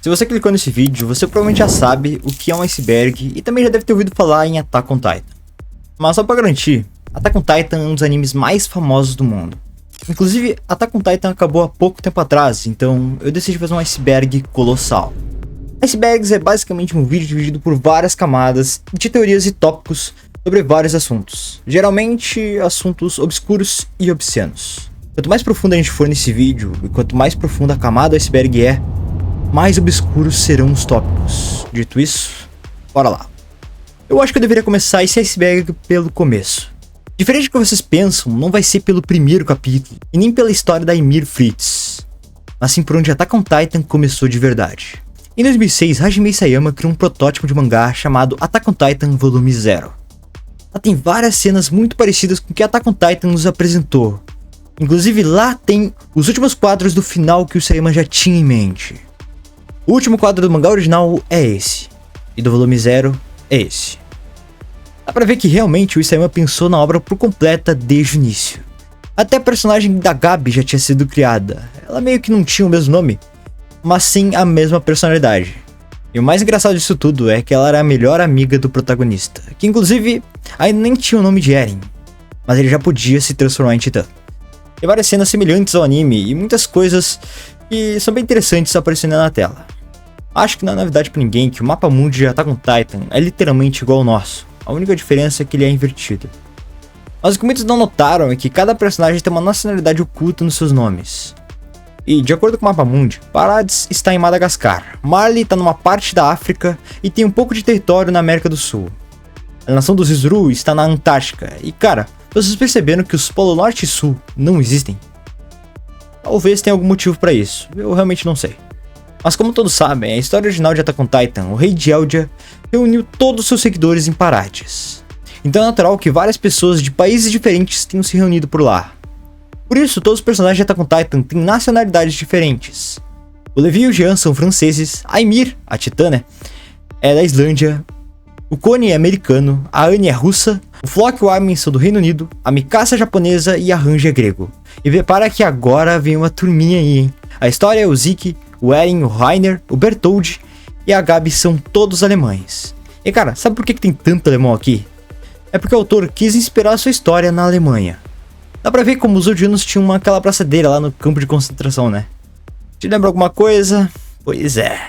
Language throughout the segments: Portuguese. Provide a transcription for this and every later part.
Se você clicou nesse vídeo, você provavelmente já sabe o que é um iceberg e também já deve ter ouvido falar em Attack on Titan. Mas só pra garantir, Attack on Titan é um dos animes mais famosos do mundo. Inclusive, Attack on Titan acabou há pouco tempo atrás, então eu decidi fazer um iceberg colossal. Icebergs é basicamente um vídeo dividido por várias camadas de teorias e tópicos sobre vários assuntos, geralmente assuntos obscuros e obscenos. Quanto mais profundo a gente for nesse vídeo, e quanto mais profunda a camada do iceberg é, mais obscuros serão os tópicos. Dito isso, bora lá. Eu acho que eu deveria começar esse iceberg pelo começo. Diferente do que vocês pensam, não vai ser pelo primeiro capítulo, e nem pela história da Ymir Fritz, mas sim por onde Attack on Titan começou de verdade. Em 2006, Hajime Isayama criou um protótipo de mangá chamado Attack on Titan Volume 0. Lá tem várias cenas muito parecidas com o que Attack on Titan nos apresentou. Inclusive lá tem os últimos quadros do final que o Isayama já tinha em mente. O último quadro do mangá original é esse, e do volume 0 é esse. Dá pra ver que realmente o Isayama pensou na obra por completa desde o início. Até a personagem da Gabi já tinha sido criada. Ela meio que não tinha o mesmo nome, mas sim a mesma personalidade. E o mais engraçado disso tudo é que ela era a melhor amiga do protagonista, que inclusive ainda nem tinha o nome de Eren, mas ele já podia se transformar em titã. Tem várias cenas semelhantes ao anime e muitas coisas que são bem interessantes aparecendo na tela. Acho que não é novidade pra ninguém que o mapa mundi de Attack on Titan é literalmente igual ao nosso. A única diferença é que ele é invertido. Mas o que muitos não notaram é que cada personagem tem uma nacionalidade oculta nos seus nomes. E, de acordo com o mapa mundi, Parades está em Madagascar, Marley está numa parte da África e tem um pouco de território na América do Sul. A nação dos Zru está na Antártica e, cara, vocês perceberam que os Polo Norte e Sul não existem? Talvez tenha algum motivo para isso, eu realmente não sei. Mas como todos sabem, a história original de Attack on Titan, o rei de Eldia, reuniu todos os seus seguidores em Parades. Então é natural que várias pessoas de países diferentes tenham se reunido por lá. Por isso, todos os personagens de Attack on Titan têm nacionalidades diferentes. O Levi e o Jean são franceses, a Ymir, a Titã, é da Islândia, o Connie é americano, a Annie é russa, o Flock e o Armin são do Reino Unido, a Mikasa é japonesa e a Hanji é grego. E prepara que agora vem uma turminha aí, hein? A história é o Zeke, o Eren, o Rainer, o Bertholdt e a Gabi são todos alemães. E cara, sabe por que tem tanto alemão aqui? É porque o autor quis inspirar sua história na Alemanha. Dá pra ver como os Odianos tinham aquela braçadeira lá no campo de concentração, né? Te lembra alguma coisa? Pois é.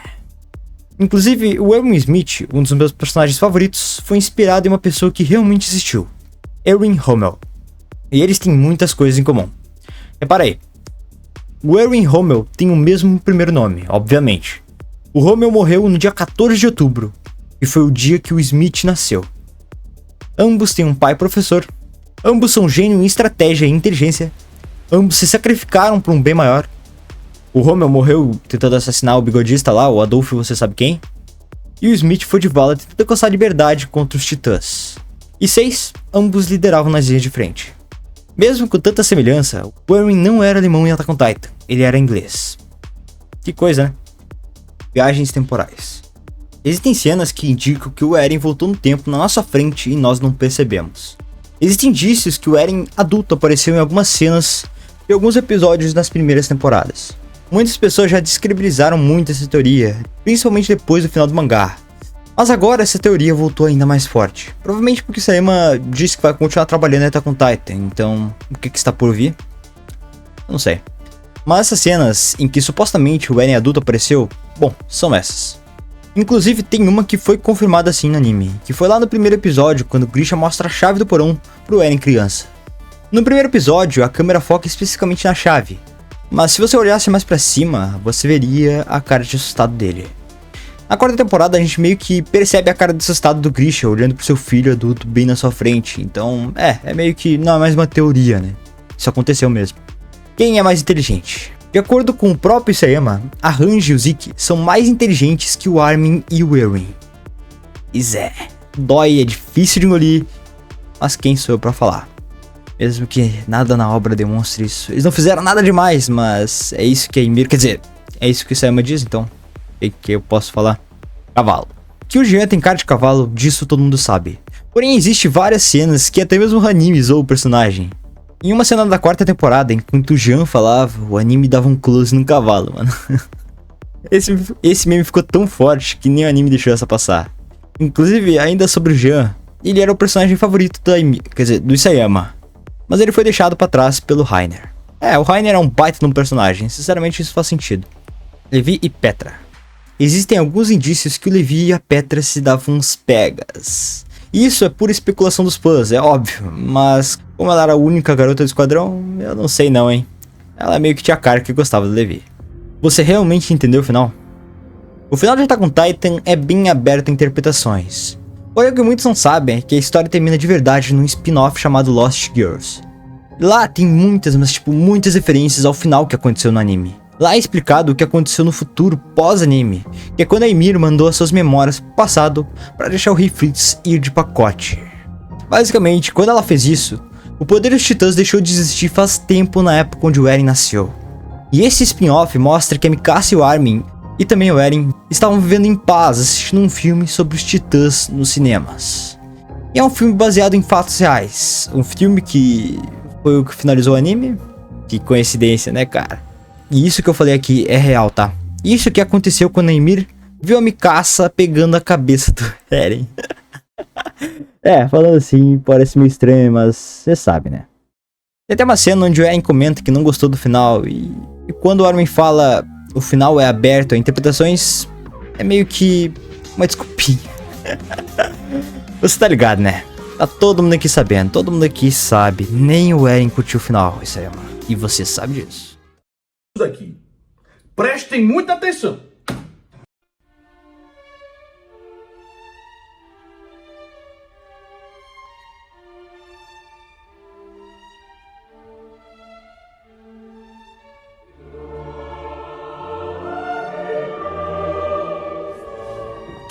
Inclusive, o Erwin Smith, um dos meus personagens favoritos, foi inspirado em uma pessoa que realmente existiu. Erwin Rommel. E eles têm muitas coisas em comum. Repara aí. O Erwin Rommel tem o mesmo primeiro nome, obviamente. O Rommel morreu no dia 14 de outubro, e foi o dia que o Smith nasceu. Ambos têm um pai professor, ambos são gênio em estratégia e inteligência, ambos se sacrificaram por um bem maior. O Rommel morreu tentando assassinar o bigodista lá, o Adolf, você sabe quem? E o Smith foi de vala tentando alcançar a liberdade contra os titãs. E 6, ambos lideravam nas linhas de frente. Mesmo com tanta semelhança, o Erwin não era alemão em Attack on Titan, ele era inglês. Que coisa, né? Viagens temporais. Existem cenas que indicam que o Eren voltou no tempo na nossa frente e nós não percebemos. Existem indícios que o Eren adulto apareceu em algumas cenas e alguns episódios nas primeiras temporadas. Muitas pessoas já descredibilizaram muito essa teoria, principalmente depois do final do mangá. Mas agora essa teoria voltou ainda mais forte. Provavelmente porque Isayama disse que vai continuar trabalhando em Attack on Titan, então o que está por vir? Eu não sei. Mas essas cenas em que supostamente o Eren adulto apareceu, bom, são essas. Inclusive tem uma que foi confirmada assim no anime, que foi lá no primeiro episódio, quando Grisha mostra a chave do porão pro Eren criança. No primeiro episódio, a câmera foca especificamente na chave, mas se você olhasse mais pra cima, você veria a cara de assustado dele. Na quarta temporada, a gente meio que percebe a cara de assustado do Grisha olhando pro seu filho adulto bem na sua frente, então é meio que não é mais uma teoria, né? Isso aconteceu mesmo. Quem é mais inteligente? De acordo com o próprio Isayama, a Hanji e o Zeke são mais inteligentes que o Armin e o Erwin. Dói, é difícil de engolir, mas quem sou eu pra falar? Mesmo que nada na obra demonstre isso. Eles não fizeram nada demais, mas é isso que a Ymir, quer dizer, é isso que o Isayama diz, então o que eu posso falar? Cavalo. Que o Jean tem cara de cavalo, disso todo mundo sabe. Porém, existe várias cenas que até mesmo o anime zoou o personagem. Em uma cena da quarta temporada, enquanto o Jean falava, o anime dava um close no cavalo, mano. Esse meme ficou tão forte que nem o anime deixou essa passar. Inclusive, ainda sobre o Jean, ele era o personagem favorito do Isayama, mas ele foi deixado pra trás pelo Rainer. O Rainer é um baita de um personagem, sinceramente isso faz sentido. Levi e Petra. Existem alguns indícios que o Levi e a Petra se davam uns pegas. Isso é pura especulação dos fãs, é óbvio, mas como ela era a única garota do esquadrão, eu não sei não, hein. Ela meio que tinha cara que gostava do Levi. Você realmente entendeu o final? O final de Attack on Titan é bem aberto a interpretações. Porém, o que muitos não sabem é que a história termina de verdade num spin-off chamado Lost Girls. Lá tem muitas referências ao final que aconteceu no anime. Lá é explicado o que aconteceu no futuro pós-anime, que é quando a Ymir mandou as suas memórias pro passado para deixar o Rei Fritz ir de pacote. Basicamente, quando ela fez isso, o poder dos titãs deixou de existir faz tempo na época onde o Eren nasceu. E esse spin-off mostra que a Mikasa e o Armin, e também o Eren, estavam vivendo em paz assistindo um filme sobre os titãs nos cinemas. E é um filme baseado em fatos reais, um filme que foi o que finalizou o anime. Que coincidência, né, cara? E isso que eu falei aqui é real, tá? Isso que aconteceu quando a Ymir viu a Mikasa pegando a cabeça do Eren. Falando assim, parece meio estranho, mas você sabe, né? Tem até uma cena onde o Eren comenta que não gostou do final, e quando o Armin fala o final é aberto a interpretações, é meio que uma desculpinha. Você tá ligado, né? Tá todo mundo aqui sabendo, todo mundo aqui sabe, nem o Eren curtiu o final, isso aí, mano. E você sabe disso. Aqui. Prestem muita atenção.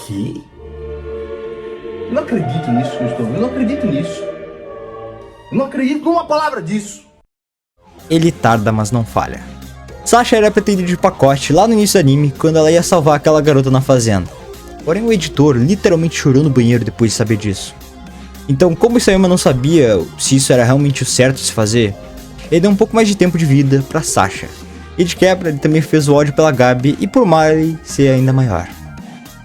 Que? Eu não acredito nisso que eu estou vendo. Eu não acredito nisso. Eu não acredito numa palavra disso. Ele tarda, mas não falha. Sasha era pretendida de pacote lá no início do anime, quando ela ia salvar aquela garota na fazenda. Porém o editor literalmente chorou no banheiro depois de saber disso. Então, como o Isayama não sabia se isso era realmente o certo de se fazer, ele deu um pouco mais de tempo de vida pra Sasha. E de quebra, ele também fez o ódio pela Gabi e por Marley ser ainda maior.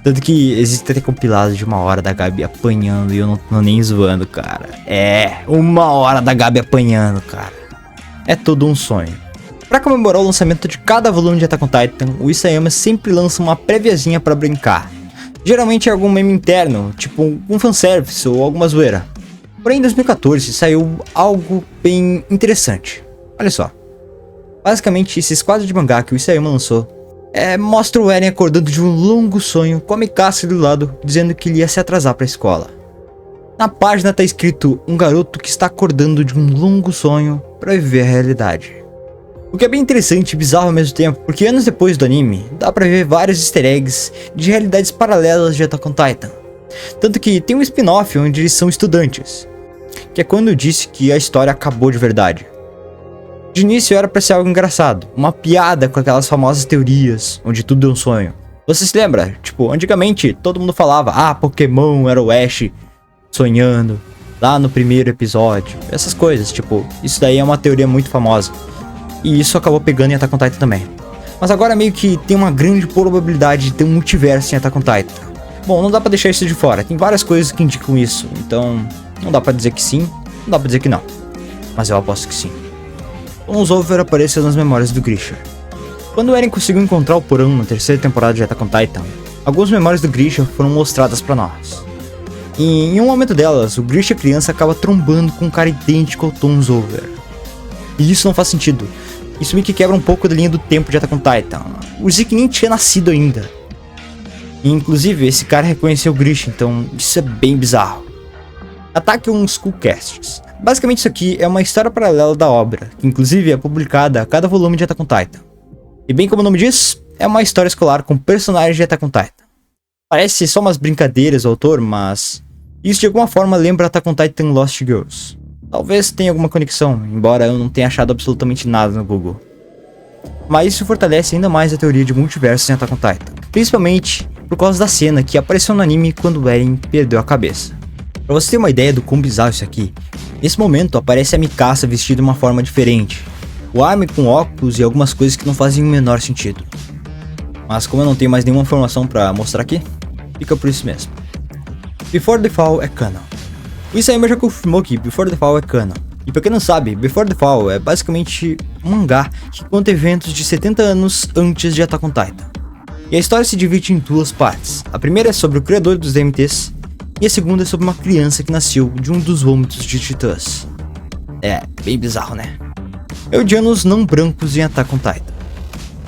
Tanto que existe até compilado de 1 hora da Gabi apanhando e eu não tô nem zoando, cara. 1 hora da Gabi apanhando, cara. É todo um sonho. Pra comemorar o lançamento de cada volume de Attack on Titan, o Isayama sempre lança uma préviazinha pra brincar. Geralmente é algum meme interno, tipo um fanservice ou alguma zoeira. Porém em 2014 saiu algo bem interessante. Olha só. Basicamente esses quadros de mangá que o Isayama lançou mostra o Eren acordando de um longo sonho com a Mikasa do lado, dizendo que ele ia se atrasar pra escola. Na página tá escrito um garoto que está acordando de um longo sonho pra viver a realidade. O que é bem interessante e bizarro ao mesmo tempo, porque anos depois do anime, dá pra ver vários easter eggs de realidades paralelas de Attack on Titan. Tanto que tem um spin-off onde eles são estudantes, que é quando eu disse que a história acabou de verdade. De início era pra ser algo engraçado, uma piada com aquelas famosas teorias, onde tudo é um sonho. Você se lembra? Tipo, antigamente todo mundo falava, Pokémon era o Ash sonhando, lá no primeiro episódio, essas coisas, tipo, isso daí é uma teoria muito famosa. E isso acabou pegando em Attack on Titan também. Mas agora meio que tem uma grande probabilidade de ter um multiverso em Attack on Titan. Bom, não dá pra deixar isso de fora, tem várias coisas que indicam isso, então não dá pra dizer que sim, não dá pra dizer que não. Mas eu aposto que sim. Vamos Over apareceu nas memórias do Grisha. Quando o Eren conseguiu encontrar o porão na terceira temporada de Attack on Titan, algumas memórias do Grisha foram mostradas pra nós. E em um momento delas, o Grisha criança acaba trombando com um cara idêntico ao Tom Over. E isso não faz sentido. Isso meio que quebra um pouco da linha do tempo de Attack on Titan. O Zeke nem tinha nascido ainda. E, inclusive, esse cara reconheceu o Grisha, então isso é bem bizarro. Ataque on Skullcasts. Basicamente isso aqui é uma história paralela da obra, que inclusive é publicada a cada volume de Attack on Titan. E bem como o nome diz, é uma história escolar com personagens de Attack on Titan. Parece só umas brincadeiras do autor, mas isso de alguma forma lembra Attack on Titan Lost Girls. Talvez tenha alguma conexão, embora eu não tenha achado absolutamente nada no Google. Mas isso fortalece ainda mais a teoria de multiversos em Attack on Titan, principalmente por causa da cena que apareceu no anime quando o Eren perdeu a cabeça. Pra você ter uma ideia do quão bizarro isso aqui, nesse momento aparece a Mikasa vestida de uma forma diferente, o Armin com óculos e algumas coisas que não fazem o menor sentido. Mas como eu não tenho mais nenhuma informação pra mostrar aqui, fica por isso mesmo. Before the Fall é canon. O Isayama já confirmou que Before the Fall é canon. E pra quem não sabe, Before the Fall é basicamente um mangá que conta eventos de 70 anos antes de Attack on Titan. E a história se divide em duas partes. A primeira é sobre o criador dos DMTs, e a segunda é sobre uma criança que nasceu de um dos vômitos de titãs. É, bem bizarro, né? Eldianos não brancos em Attack on Titan.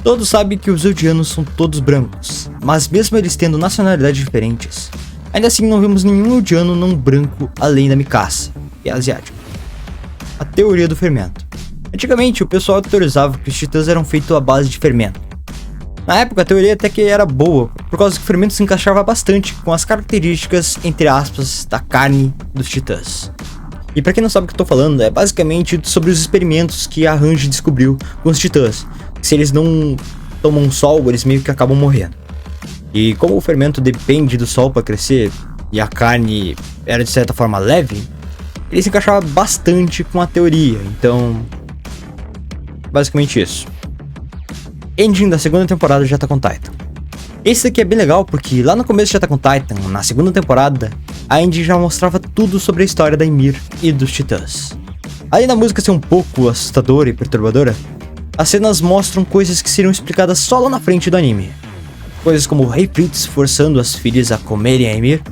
Todos sabem que os Eldianos são todos brancos, mas mesmo eles tendo nacionalidades diferentes, ainda assim não vemos nenhum Eldiano não branco além da Mikasa, que é asiático. A teoria do fermento. Antigamente o pessoal teorizava que os titãs eram feitos à base de fermento. Na época a teoria até que era boa, por causa que o fermento se encaixava bastante com as características, entre aspas, da carne dos titãs. E pra quem não sabe o que eu tô falando, é basicamente sobre os experimentos que a Hanji descobriu com os titãs. Se eles não tomam sol, eles meio que acabam morrendo. E como o fermento depende do sol para crescer, e a carne era de certa forma leve, ele se encaixava bastante com a teoria, então... basicamente isso. Ending da segunda temporada de Attack on Titan. Esse daqui é bem legal porque lá no começo de Attack on Titan, na segunda temporada, a ending já mostrava tudo sobre a história da Ymir e dos titãs. Além da música ser um pouco assustadora e perturbadora, as cenas mostram coisas que seriam explicadas só lá na frente do anime. Coisas como o Rei Fritz forçando as filhas a comerem a Ymir,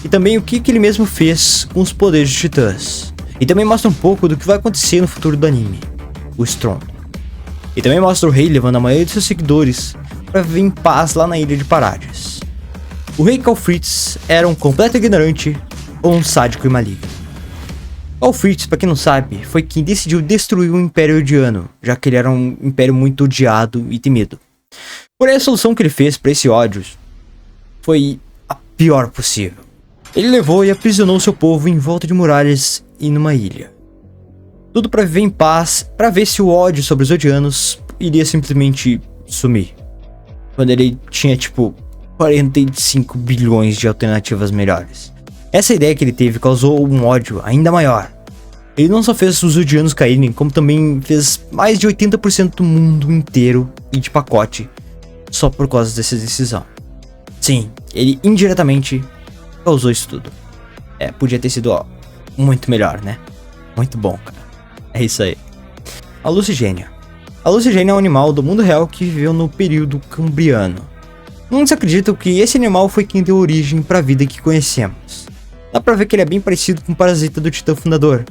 e também o que ele mesmo fez com os poderes dos titãs. E também mostra um pouco do que vai acontecer no futuro do anime, o estrondo. E também mostra o rei levando a maioria de seus seguidores para viver em paz lá na ilha de Parades. O rei Karl Fritz era um completo ignorante ou um sádico e maligno. Karl Fritz, pra quem não sabe, foi quem decidiu destruir o Império Eldiano, já que ele era um império muito odiado e temido. Porém, a solução que ele fez para esse ódio foi a pior possível. Ele levou e aprisionou seu povo em volta de muralhas e numa ilha. Tudo para viver em paz, para ver se o ódio sobre os Eldianos iria simplesmente sumir. Quando ele tinha tipo 45 bilhões de alternativas melhores. Essa ideia que ele teve causou um ódio ainda maior. Ele não só fez os Eldianos caírem, como também fez mais de 80% do mundo inteiro ir de pacote, só por causa dessa decisão. Sim, ele indiretamente causou isso tudo. Podia ter sido muito melhor, né? Muito bom, cara. É isso aí. A Lucigênia. A Lucigênia é um animal do mundo real que viveu no período cambriano. Muitos acreditam que esse animal foi quem deu origem para a vida que conhecemos. Dá pra ver que ele é bem parecido com o parasita do Titã Fundador.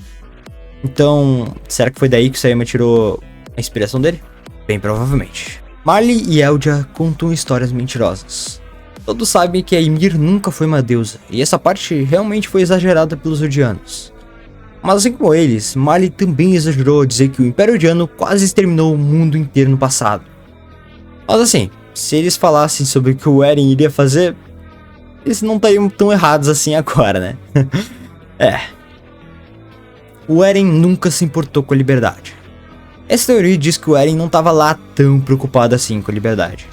Então, será que foi daí que o Isayama tirou a inspiração dele? Bem provavelmente. Marley e Eldia contam histórias mentirosas. Todos sabem que a Ymir nunca foi uma deusa, e essa parte realmente foi exagerada pelos Eldianos. Mas assim como eles, Marley também exagerou ao dizer que o Império Eldiano quase exterminou o mundo inteiro no passado. Mas assim, se eles falassem sobre o que o Eren iria fazer, eles não estariam tão errados assim agora, né? O Eren nunca se importou com a liberdade. Essa teoria diz que o Eren não estava lá tão preocupado assim com a liberdade.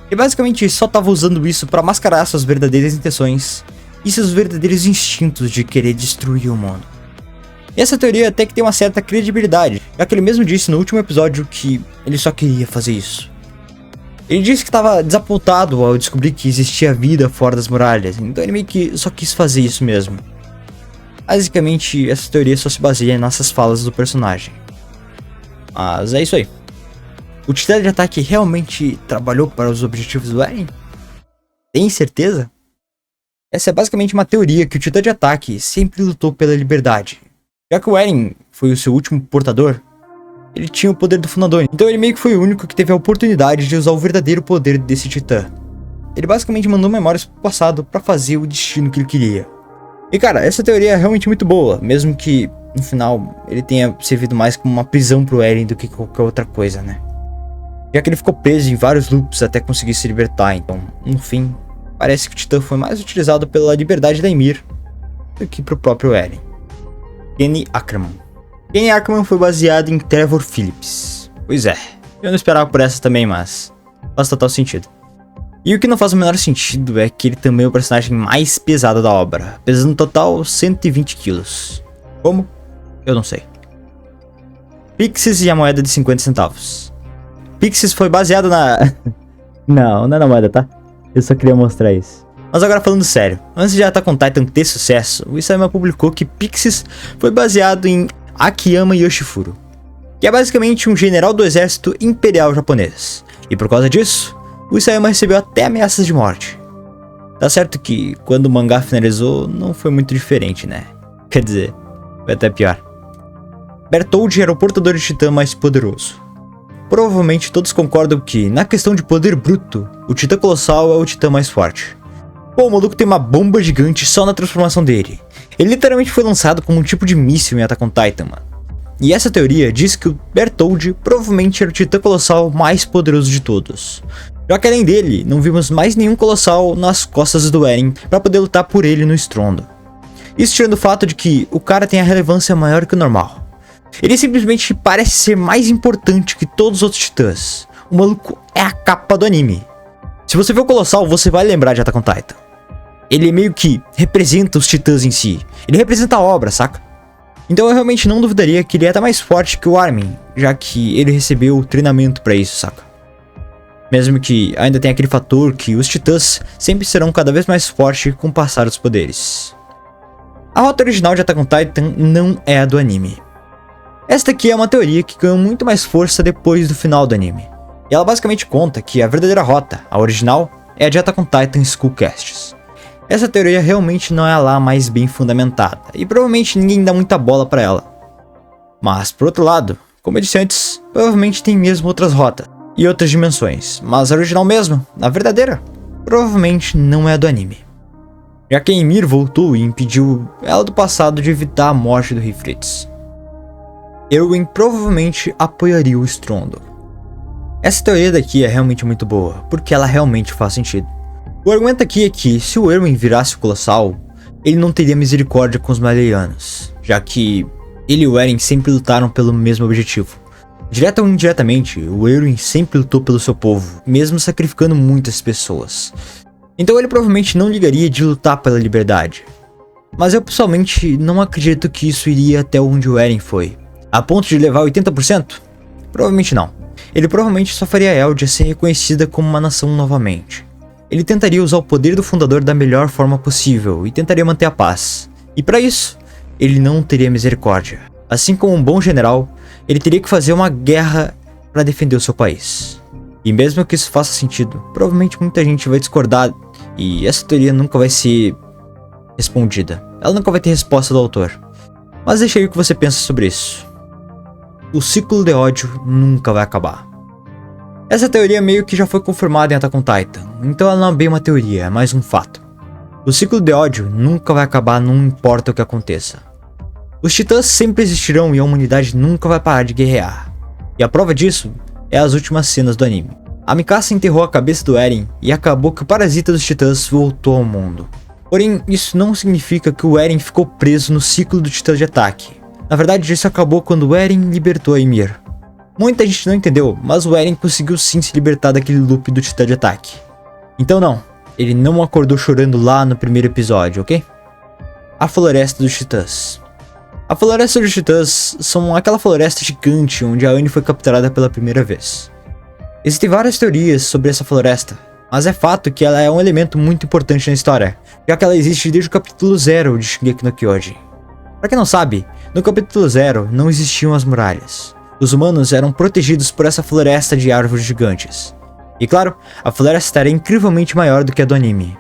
Ele basicamente só estava usando isso para mascarar suas verdadeiras intenções e seus verdadeiros instintos de querer destruir o mundo. E essa teoria até que tem uma certa credibilidade, já que ele mesmo disse no último episódio que ele só queria fazer isso. Ele disse que estava desapontado ao descobrir que existia vida fora das muralhas, então ele meio que só quis fazer isso mesmo. Basicamente, essa teoria só se baseia nessas falas do personagem. Mas é isso aí. O Titã de Ataque realmente trabalhou para os objetivos do Eren? Tem certeza? Essa é basicamente uma teoria que o Titã de Ataque sempre lutou pela liberdade. Já que o Eren foi o seu último portador, ele tinha o poder do fundador, então ele meio que foi o único que teve a oportunidade de usar o verdadeiro poder desse titã. Ele basicamente mandou memórias pro passado para fazer o destino que ele queria. E cara, essa teoria é realmente muito boa, mesmo que no final ele tenha servido mais como uma prisão pro Eren do que qualquer outra coisa, né? Já que ele ficou preso em vários loops até conseguir se libertar, então, no fim, parece que o titã foi mais utilizado pela liberdade da Ymir do que pro próprio Eren. Kenny Ackerman. Kenny Ackerman foi baseado em Trevor Phillips. Pois é, eu não esperava por essa também, mas faz total sentido. E o que não faz o menor sentido é que ele também é o personagem mais pesado da obra, pesando no total 120 quilos. Como? Eu não sei. Pixies e a moeda de 50 centavos. Pixies foi baseado na... Não é na moeda, tá? Eu só queria mostrar isso. Mas agora falando sério, antes de Attack on Titan ter sucesso, o Isayama publicou que Pixis foi baseado em Akiyama Yoshifuro, que é basicamente um general do exército imperial japonês. E por causa disso, o Isayama recebeu até ameaças de morte. Tá certo que, quando o mangá finalizou, não foi muito diferente, né? Quer dizer, foi até pior. Bertholdt era o portador de titã mais poderoso. Provavelmente todos concordam que, na questão de poder bruto, o titã colossal é o titã mais forte. Pô, o maluco tem uma bomba gigante só na transformação dele. Ele literalmente foi lançado como um tipo de míssil em Attack on Titan, mano. E essa teoria diz que o Bertholdt provavelmente era o titã colossal mais poderoso de todos. Já que além dele, não vimos mais nenhum colossal nas costas do Eren para poder lutar por ele no estrondo. Isso tirando o fato de que o cara tem a relevância maior que o normal. Ele simplesmente parece ser mais importante que todos os outros titãs. O maluco é a capa do anime. Se você vê o Colossal, você vai lembrar de Attack on Titan. Ele meio que representa os titãs em si. Ele representa a obra, saca? Então eu realmente não duvidaria que ele é até mais forte que o Armin, já que ele recebeu treinamento pra isso, saca? Mesmo que ainda tenha aquele fator que os titãs sempre serão cada vez mais fortes com o passar dos poderes. A rota original de Attack on Titan não é a do anime. Esta aqui é uma teoria que ganhou muito mais força depois do final do anime. E ela basicamente conta que a verdadeira rota, a original, é a de Attack on Titan Skullcasts. Essa teoria realmente não é a lá mais bem fundamentada, e provavelmente ninguém dá muita bola pra ela. Mas, por outro lado, como eu disse antes, provavelmente tem mesmo outras rotas e outras dimensões, mas a original mesmo, a verdadeira, provavelmente não é a do anime. Já que Ymir voltou e impediu ela do passado de evitar a morte do Rei Fritz. Erwin provavelmente apoiaria o estrondo. Essa teoria daqui é realmente muito boa, porque ela realmente faz sentido. O argumento aqui é que, se o Erwin virasse o Colossal, ele não teria misericórdia com os Marleyanos, já que ele e o Eren sempre lutaram pelo mesmo objetivo. Direta ou indiretamente, o Erwin sempre lutou pelo seu povo, mesmo sacrificando muitas pessoas. Então ele provavelmente não ligaria de lutar pela liberdade. Mas eu pessoalmente não acredito que isso iria até onde o Eren foi. A ponto de levar 80%? Provavelmente não. Ele provavelmente só faria Eldia ser reconhecida como uma nação novamente. Ele tentaria usar o poder do fundador da melhor forma possível e tentaria manter a paz. E para isso, ele não teria misericórdia. Assim como um bom general, ele teria que fazer uma guerra para defender o seu país. E mesmo que isso faça sentido, provavelmente muita gente vai discordar e essa teoria nunca vai ser respondida. Ela nunca vai ter resposta do autor. Mas deixa aí o que você pensa sobre isso. O ciclo de ódio nunca vai acabar. Essa teoria meio que já foi confirmada em Attack on Titan, então ela não é bem uma teoria, é mais um fato. O ciclo de ódio nunca vai acabar, não importa o que aconteça. Os titãs sempre existirão e a humanidade nunca vai parar de guerrear. E a prova disso é as últimas cenas do anime. A Mikasa enterrou a cabeça do Eren e acabou que o parasita dos titãs voltou ao mundo. Porém, isso não significa que o Eren ficou preso no ciclo do titã de ataque. Na verdade, isso acabou quando o Eren libertou a Ymir. Muita gente não entendeu, mas o Eren conseguiu sim se libertar daquele loop do titã de ataque. Então não, ele não acordou chorando lá no primeiro episódio, ok? A Floresta dos Titãs. A Floresta dos Titãs são aquela floresta gigante onde a Anne foi capturada pela primeira vez. Existem várias teorias sobre essa floresta, mas é fato que ela é um elemento muito importante na história, já que ela existe desde o capítulo 0 de Shingeki no Kyojin. Pra quem não sabe, no capítulo 0 não existiam as muralhas. Os humanos eram protegidos por essa floresta de árvores gigantes. E claro, a floresta era incrivelmente maior do que a do anime.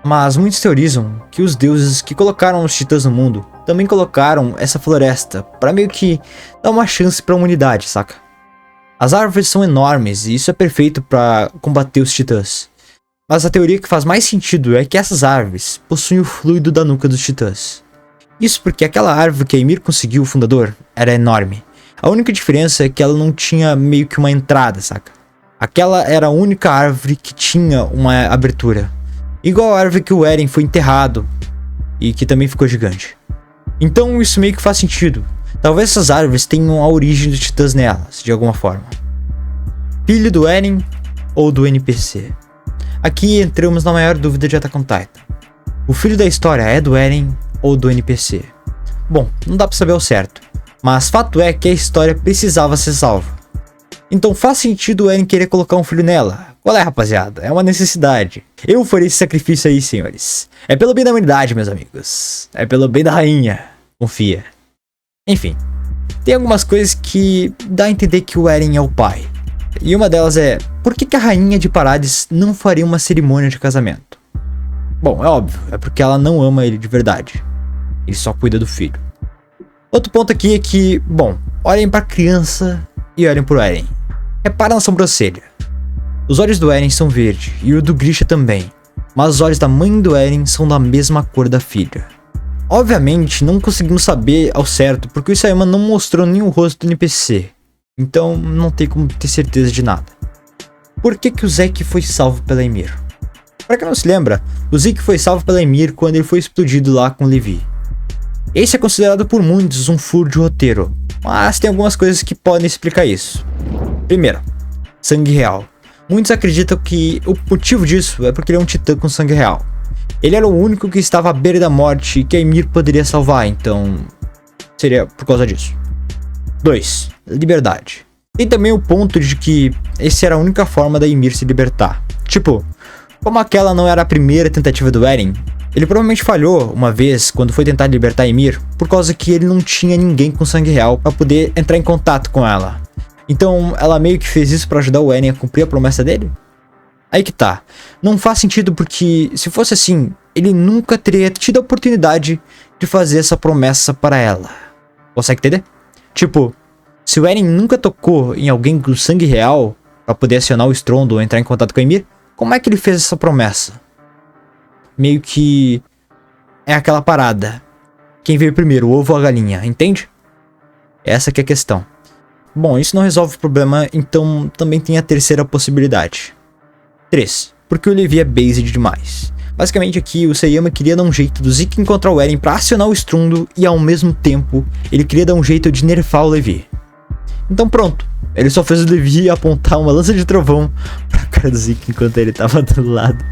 Mas muitos teorizam que os deuses que colocaram os titãs no mundo também colocaram essa floresta para meio que dar uma chance para a humanidade, saca? As árvores são enormes e isso é perfeito para combater os titãs. Mas a teoria que faz mais sentido é que essas árvores possuem o fluido da nuca dos titãs. Isso porque aquela árvore que Ymir conseguiu, o fundador, era enorme. A única diferença é que ela não tinha meio que uma entrada, saca? Aquela era a única árvore que tinha uma abertura. Igual a árvore que o Eren foi enterrado e que também ficou gigante. Então isso meio que faz sentido. Talvez essas árvores tenham a origem dos titãs nelas, de alguma forma. Filho do Eren ou do NPC? Aqui entramos na maior dúvida de Attack on Titan. O filho da história é do Eren ou do NPC? Bom, não dá pra saber ao certo. Mas fato é que a história precisava ser salva. Então faz sentido o Eren querer colocar um filho nela. Qual é, rapaziada? É uma necessidade. Eu farei esse sacrifício aí, senhores. É pelo bem da humanidade, meus amigos. É pelo bem da rainha. Confia. Enfim. Tem algumas coisas que dá a entender que o Eren é o pai. E uma delas é, por que a rainha de Parades não faria uma cerimônia de casamento? Bom, é óbvio, é porque ela não ama ele de verdade. Ele só cuida do filho. Outro ponto aqui é que, bom, olhem pra criança e olhem pro Eren. Repara na sobrancelha. Os olhos do Eren são verdes e o do Grisha também, mas os olhos da mãe do Eren são da mesma cor da filha. Obviamente, não conseguimos saber ao certo porque o Isayama não mostrou nem o rosto do NPC, então não tem como ter certeza de nada. Por que o Zeke foi salvo pela Ymir? Pra quem não se lembra, o Zeke foi salvo pela Ymir quando ele foi explodido lá com Levi. Esse é considerado por muitos um furo de roteiro, mas tem algumas coisas que podem explicar isso. Primeiro, sangue real. Muitos acreditam que o motivo disso é porque ele é um titã com sangue real. Ele era o único que estava à beira da morte e que a Ymir poderia salvar, então seria por causa disso. 2. Liberdade. Tem também o ponto de que essa era a única forma da Ymir se libertar. Tipo, como aquela não era a primeira tentativa do Eren, ele provavelmente falhou uma vez quando foi tentar libertar a Ymir por causa que ele não tinha ninguém com sangue real para poder entrar em contato com ela. Então ela meio que fez isso para ajudar o Eren a cumprir a promessa dele? Aí que tá. Não faz sentido porque se fosse assim, ele nunca teria tido a oportunidade de fazer essa promessa para ela. Consegue entender? Tipo, se o Eren nunca tocou em alguém com sangue real para poder acionar o estrondo ou entrar em contato com a Ymir, como é que ele fez essa promessa? Meio que é aquela parada. Quem veio primeiro, o ovo ou a galinha, entende? Essa que é a questão. Bom, isso não resolve o problema, então também tem a terceira possibilidade. 3. Porque o Levi é based demais. Basicamente aqui o Isayama queria dar um jeito do Zeke encontrar o Eren pra acionar o estrondo e ao mesmo tempo ele queria dar um jeito de nerfar o Levi. Então pronto, ele só fez o Levi apontar uma lança de trovão pra cara do Zeke enquanto ele tava do lado.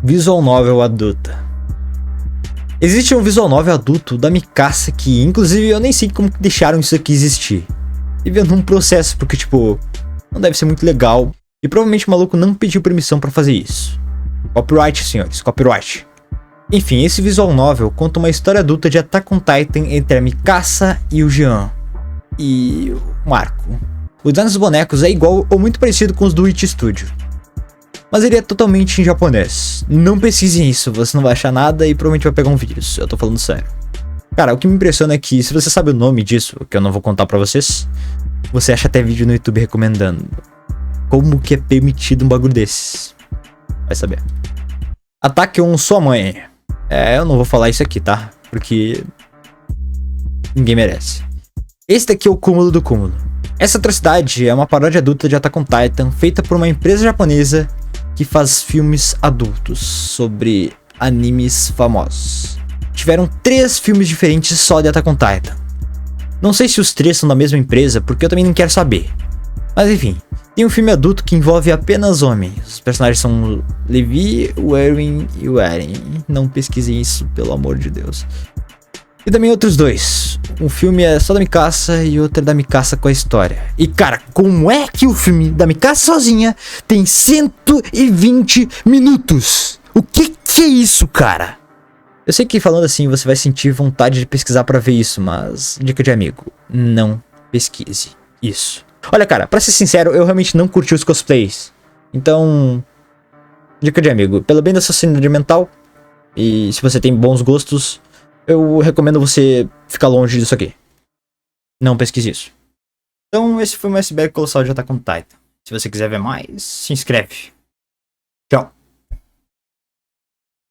Visual novel adulta. Existe um visual novel adulto da Mikasa que, inclusive, eu nem sei como deixaram isso aqui existir. E vendo um processo, porque, tipo, não deve ser muito legal. E provavelmente o maluco não pediu permissão pra fazer isso. Copyright, senhores, copyright. Enfim, esse visual novel conta uma história adulta de Attack on Titan entre a Mikasa e o Jean. E o Marco. O design dos bonecos é igual ou muito parecido com os do Witch Studio. Mas ele é totalmente em japonês. Não pesquisem isso, você não vai achar nada e provavelmente vai pegar um vírus. Eu tô falando sério. Cara, o que me impressiona é que se você sabe o nome disso, que eu não vou contar pra vocês, você acha até vídeo no YouTube recomendando. Como que é permitido um bagulho desses? Vai saber. Ataque on sua mãe. Eu não vou falar isso aqui, tá? Porque ninguém merece. Esse daqui é o cúmulo do cúmulo. Essa atrocidade é uma paródia adulta de Attack on Titan feita por uma empresa japonesa que faz filmes adultos sobre animes famosos. Tiveram 3 filmes diferentes só de Attack on Titan. Não sei se os 3 são da mesma empresa, porque eu também não quero saber. Mas enfim, tem um filme adulto que envolve apenas homens. Os personagens são o Levi, o Erwin e o Eren. Não pesquisem isso, pelo amor de Deus. E também outros 2. Um filme é só da Mikasa e outro é da Mikasa com a história. E cara, como é que o filme da Mikasa sozinha tem 120 minutos? O que é isso, cara? Eu sei que falando assim você vai sentir vontade de pesquisar pra ver isso, mas dica de amigo, não pesquise isso. Olha cara, pra ser sincero, eu realmente não curti os cosplays. Então, dica de amigo, pelo bem da sua sanidade mental, e se você tem bons gostos, eu recomendo você ficar longe disso aqui. Não pesquise isso. Então esse foi o meu iceberg colossal de Attack on Titan. Se você quiser ver mais, se inscreve. Tchau.